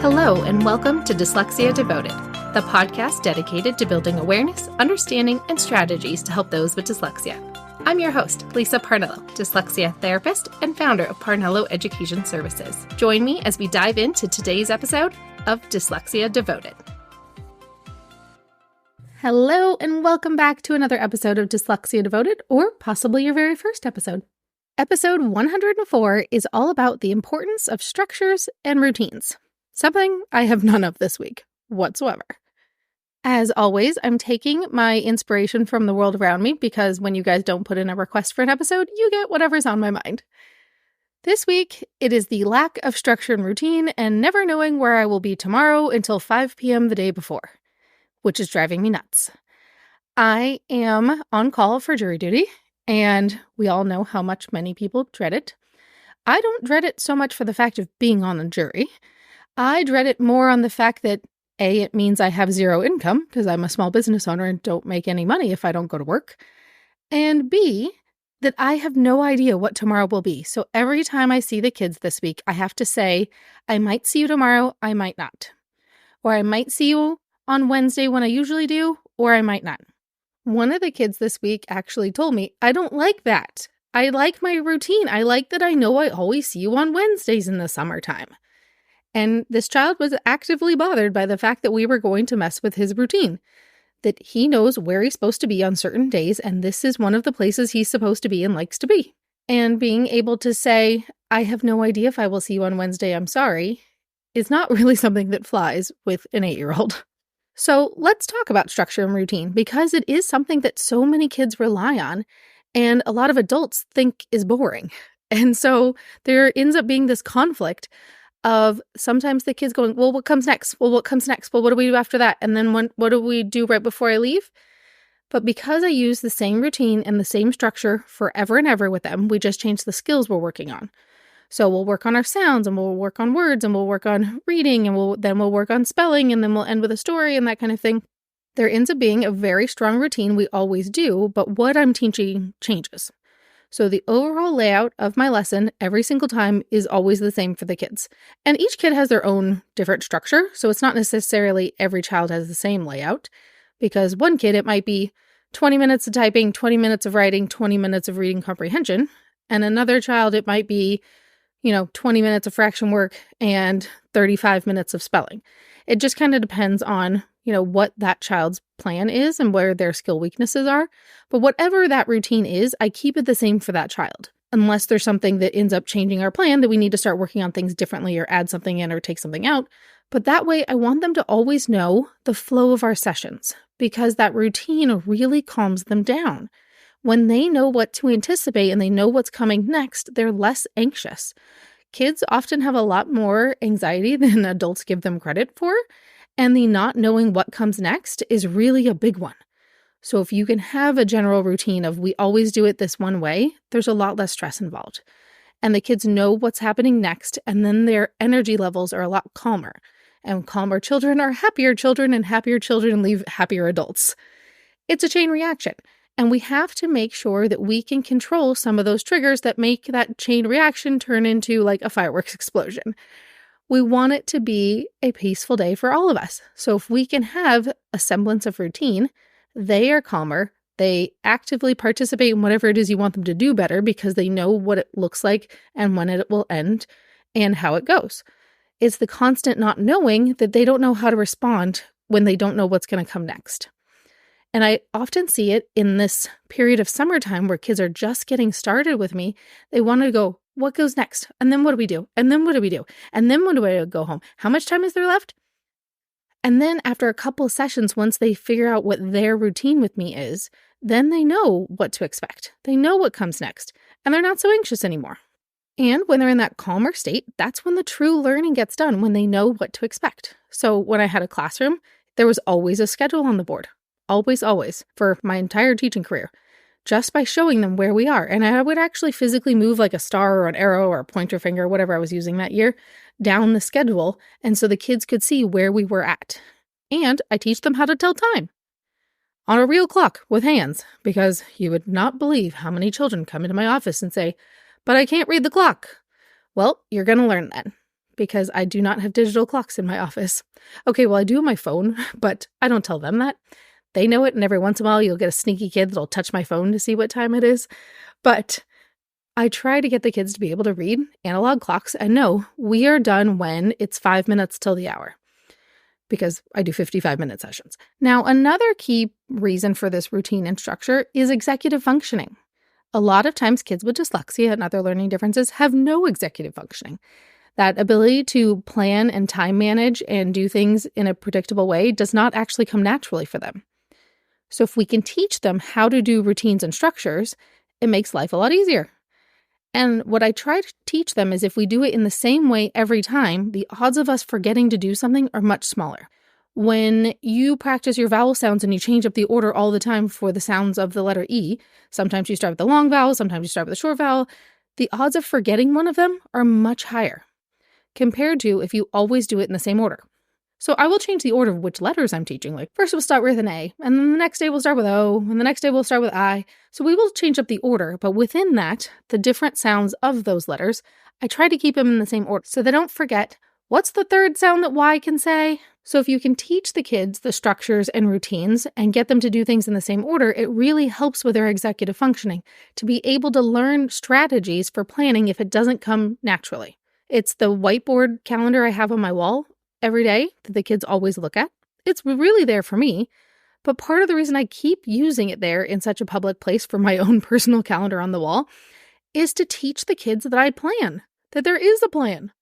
Hello, and welcome to Dyslexia Devoted, the podcast dedicated to building awareness, understanding, and strategies to help those with dyslexia. I'm your host, Lisa Parnello, dyslexia therapist and founder of Parnello Education Services. Join me as we dive into today's episode of Dyslexia Devoted. Hello, and welcome back to another episode of Dyslexia Devoted, or possibly your very first episode. Episode 104 is all about the importance of structures and routines. Something I have none of this week whatsoever. As always, I'm taking my inspiration from the world around me because when you guys don't put in a request for an episode, you get whatever's on my mind. This week, it is the lack of structure and routine and never knowing where I will be tomorrow until 5 p.m. the day before, which is driving me nuts. I am on call for jury duty, and we all know how much many people dread it. I don't dread it so much for the fact of being on a jury. I dread it more on the fact that, A, it means I have zero income because I'm a small business owner and don't make any money if I don't go to work. And B, that I have no idea what tomorrow will be. So every time I see the kids this week, I have to say, I might see you tomorrow, I might not. Or I might see you on Wednesday when I usually do, or I might not. One of the kids this week actually told me, I don't like that. I like my routine. I like that I know I always see you on Wednesdays in the summertime. And this child was actively bothered by the fact that we were going to mess with his routine, that he knows where he's supposed to be on certain days, and this is one of the places he's supposed to be and likes to be. And being able to say, I have no idea if I will see you on Wednesday, I'm sorry, is not really something that flies with an 8-year-old. So let's talk about structure and routine, because it is something that so many kids rely on, and a lot of adults think is boring. And so there ends up being this conflict of sometimes the kids going, well, what comes next? Well, what comes next? Well, what do we do after that? And then what do we do right before I leave? But because I use the same routine and the same structure forever and ever with them, we just change the skills we're working on. So we'll work on our sounds, and we'll work on words, and we'll work on reading, and we'll work on spelling, and then we'll end with a story and that kind of thing. There ends up being a very strong routine we always do, but what I'm teaching changes. So the overall layout of my lesson every single time is always the same for the kids. And each kid has their own different structure, so it's not necessarily every child has the same layout, because one kid, it might be 20 minutes of typing, 20 minutes of writing, 20 minutes of reading comprehension, and another child, it might be 20 minutes of fraction work and 35 minutes of spelling. It just kind of depends on, what that child's plan is and where their skill weaknesses are. But whatever that routine is, I keep it the same for that child. Unless there's something that ends up changing our plan that we need to start working on things differently or add something in or take something out. But that way, I want them to always know the flow of our sessions, because that routine really calms them down. When they know what to anticipate and they know what's coming next, they're less anxious. Kids often have a lot more anxiety than adults give them credit for, and the not knowing what comes next is really a big one. So if you can have a general routine of we always do it this one way, there's a lot less stress involved. And the kids know what's happening next, and then their energy levels are a lot calmer. And calmer children are happier children, and happier children leave happier adults. It's a chain reaction. And we have to make sure that we can control some of those triggers that make that chain reaction turn into like a fireworks explosion. We want it to be a peaceful day for all of us. So if we can have a semblance of routine, they are calmer. They actively participate in whatever it is you want them to do better because they know what it looks like and when it will end and how it goes. It's the constant not knowing that they don't know how to respond when they don't know what's going to come next. And I often see it in this period of summertime where kids are just getting started with me. They want to go, what goes next? And then what do we do? And then what do we do? And then when do I go home? How much time is there left? And then after a couple of sessions, once they figure out what their routine with me is, then they know what to expect. They know what comes next, and they're not so anxious anymore. And when they're in that calmer state, that's when the true learning gets done, when they know what to expect. So when I had a classroom, there was always a schedule on the board. Always, always, for my entire teaching career, just by showing them where we are. And I would actually physically move like a star or an arrow or a pointer finger, whatever I was using that year, down the schedule. And so the kids could see where we were at. And I teach them how to tell time on a real clock with hands, because you would not believe how many children come into my office and say, but I can't read the clock. Well, you're going to learn that. because I do not have digital clocks in my office. Okay, well, I do on my phone, but I don't tell them that. They know it, and every once in a while you'll get a sneaky kid that'll touch my phone to see what time it is. But I try to get the kids to be able to read analog clocks and know we are done when it's 5 minutes till the hour, because I do 55-minute sessions. Now, another key reason for this routine and structure is executive functioning. A lot of times kids with dyslexia and other learning differences have no executive functioning. That ability to plan and time manage and do things in a predictable way does not actually come naturally for them. So if we can teach them how to do routines and structures, it makes life a lot easier. And what I try to teach them is if we do it in the same way every time, the odds of us forgetting to do something are much smaller. When you practice your vowel sounds and you change up the order all the time for the sounds of the letter E, sometimes you start with the long vowel, sometimes you start with the short vowel, the odds of forgetting one of them are much higher compared to if you always do it in the same order. So I will change the order of which letters I'm teaching. Like first we'll start with an A, and then the next day we'll start with O, and the next day we'll start with I. So we will change up the order, but within that, the different sounds of those letters, I try to keep them in the same order so they don't forget what's the third sound that Y can say. So if you can teach the kids the structures and routines and get them to do things in the same order, it really helps with their executive functioning to be able to learn strategies for planning if it doesn't come naturally. It's the whiteboard calendar I have on my wall every day that the kids always look at. It's really there for me, but part of the reason I keep using it there in such a public place for my own personal calendar on the wall is to teach the kids that I plan, that there is a plan,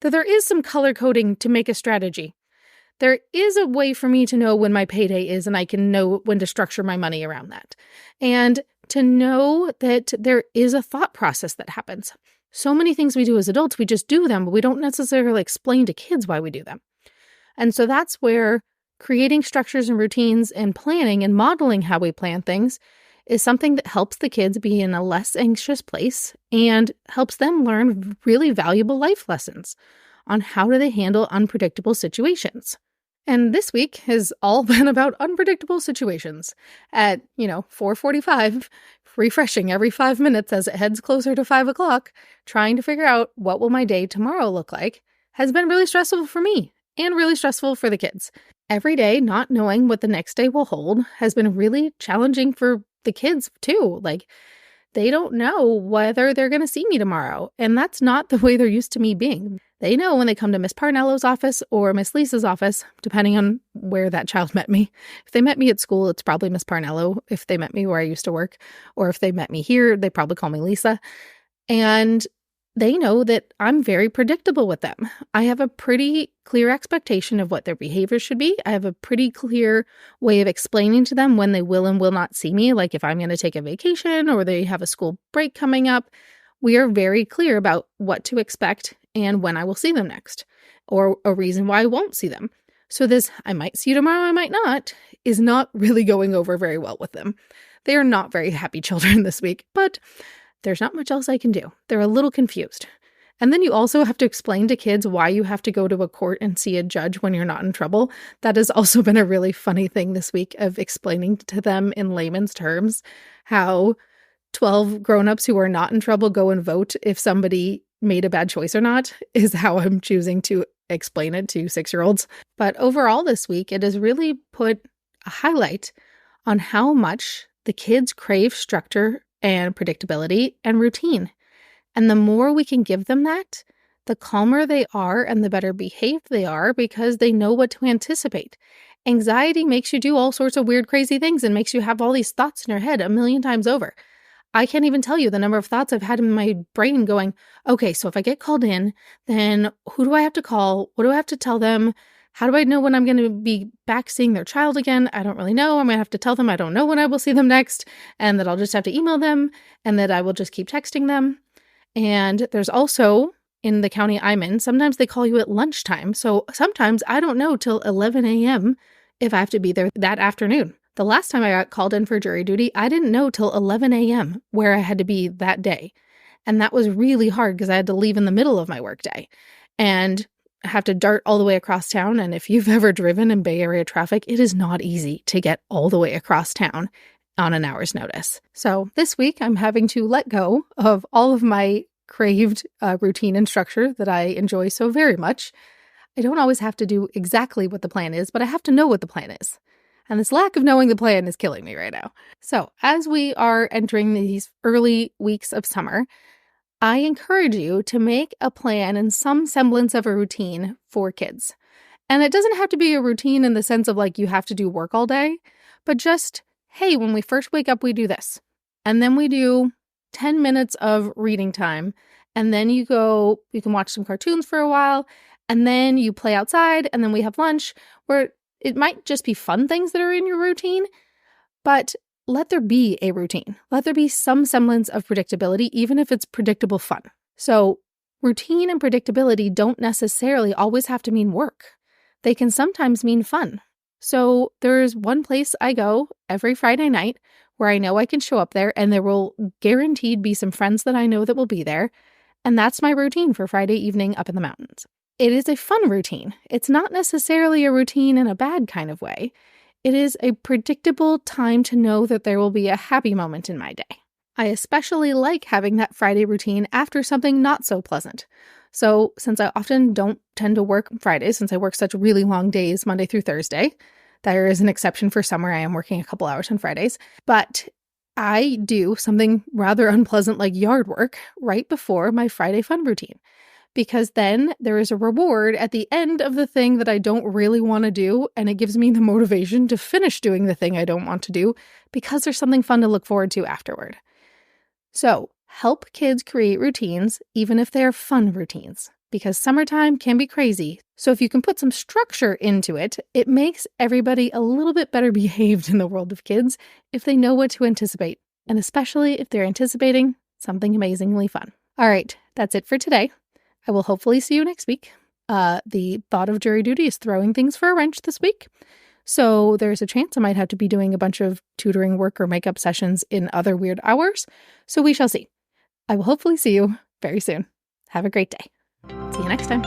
that there is some color coding to make a strategy. There is a way for me to know when my payday is, and I can know when to structure my money around that. And to know that there is a thought process that happens. So many things we do as adults, we just do them, but we don't necessarily explain to kids why we do them. And so that's where creating structures and routines and planning and modeling how we plan things is something that helps the kids be in a less anxious place and helps them learn really valuable life lessons on how do they handle unpredictable situations. And this week has all been about unpredictable situations. At, 4:45, refreshing every 5 minutes as it heads closer to 5 o'clock, trying to figure out what will my day tomorrow look like, has been really stressful for me and really stressful for the kids. Every day, not knowing what the next day will hold has been really challenging for the kids too. Like, they don't know whether they're going to see me tomorrow. And that's not the way they're used to me being. They know when they come to Miss Parnello's office or Miss Lisa's office, depending on where that child met me. If they met me at school, it's probably Miss Parnello. If they met me where I used to work, or if they met me here, they probably call me Lisa. And they know that I'm very predictable with them. I have a pretty clear expectation of what their behavior should be. I have a pretty clear way of explaining to them when they will and will not see me. Like if I'm going to take a vacation or they have a school break coming up, we are very clear about what to expect and when I will see them next, or a reason why I won't see them. So this, I might see you tomorrow, I might not, is not really going over very well with them. They are not very happy children this week, but there's not much else I can do. They're a little confused. And then you also have to explain to kids why you have to go to a court and see a judge when you're not in trouble. That has also been a really funny thing this week of explaining to them in layman's terms how 12 grown-ups who are not in trouble go and vote if somebody made a bad choice or not, is how I'm choosing to explain it to 6-year-olds. But overall this week, it has really put a highlight on how much the kids crave structure and predictability and routine. And the more we can give them that, the calmer they are and the better behaved they are because they know what to anticipate. Anxiety makes you do all sorts of weird, crazy things and makes you have all these thoughts in your head a million times over. I can't even tell you the number of thoughts I've had in my brain going, okay, so if I get called in, then who do I have to call? What do I have to tell them? How do I know when I'm going to be back seeing their child again? I don't really know. I'm going to have to tell them I don't know when I will see them next, and that I'll just have to email them, and that I will just keep texting them. And there's also, in the county I'm in, sometimes they call you at lunchtime. So sometimes I don't know till 11 a.m. if I have to be there that afternoon. The last time I got called in for jury duty, I didn't know till 11 a.m. where I had to be that day. And that was really hard because I had to leave in the middle of my workday and have to dart all the way across town. And if you've ever driven in Bay Area traffic, it is not easy to get all the way across town on an hour's notice. So this week I'm having to let go of all of my craved routine and structure that I enjoy so very much, I don't always have to do exactly what the plan is, but I have to know what the plan is. And this lack of knowing the plan is killing me right now. So as we are entering these early weeks of summer, I encourage you to make a plan and some semblance of a routine for kids. And it doesn't have to be a routine in the sense of like you have to do work all day, but just, hey, when we first wake up, we do this. And then we do 10 minutes of reading time. And then you can watch some cartoons for a while. And then you play outside. And then we have lunch, where it might just be fun things that are in your routine, but let there be a routine. Let there be some semblance of predictability, even if it's predictable fun. So routine and predictability don't necessarily always have to mean work. They can sometimes mean fun. So there's one place I go every Friday night where I know I can show up there, and there will guaranteed be some friends that I know that will be there. And that's my routine for Friday evening up in the mountains. It is a fun routine. It's not necessarily a routine in a bad kind of way. It is a predictable time to know that there will be a happy moment in my day. I especially like having that Friday routine after something not so pleasant. So since I often don't tend to work Fridays, since I work such really long days, Monday through Thursday, there is an exception for summer. I am working a couple hours on Fridays, but I do something rather unpleasant like yard work right before my Friday fun routine, because then there is a reward at the end of the thing that I don't really want to do, and it gives me the motivation to finish doing the thing I don't want to do because there's something fun to look forward to afterward. So help kids create routines, even if they're fun routines, because summertime can be crazy. So if you can put some structure into it, it makes everybody a little bit better behaved in the world of kids if they know what to anticipate, and especially if they're anticipating something amazingly fun. All right, that's it for today. I will hopefully see you next week. The thought of jury duty is throwing things for a wrench this week. So there's a chance I might have to be doing a bunch of tutoring work or makeup sessions in other weird hours. So we shall see. I will hopefully see you very soon. Have a great day. See you next time.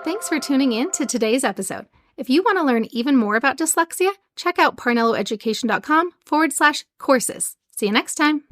Thanks for tuning in to today's episode. If you want to learn even more about dyslexia, check out parnelloeducation.com/courses. See you next time.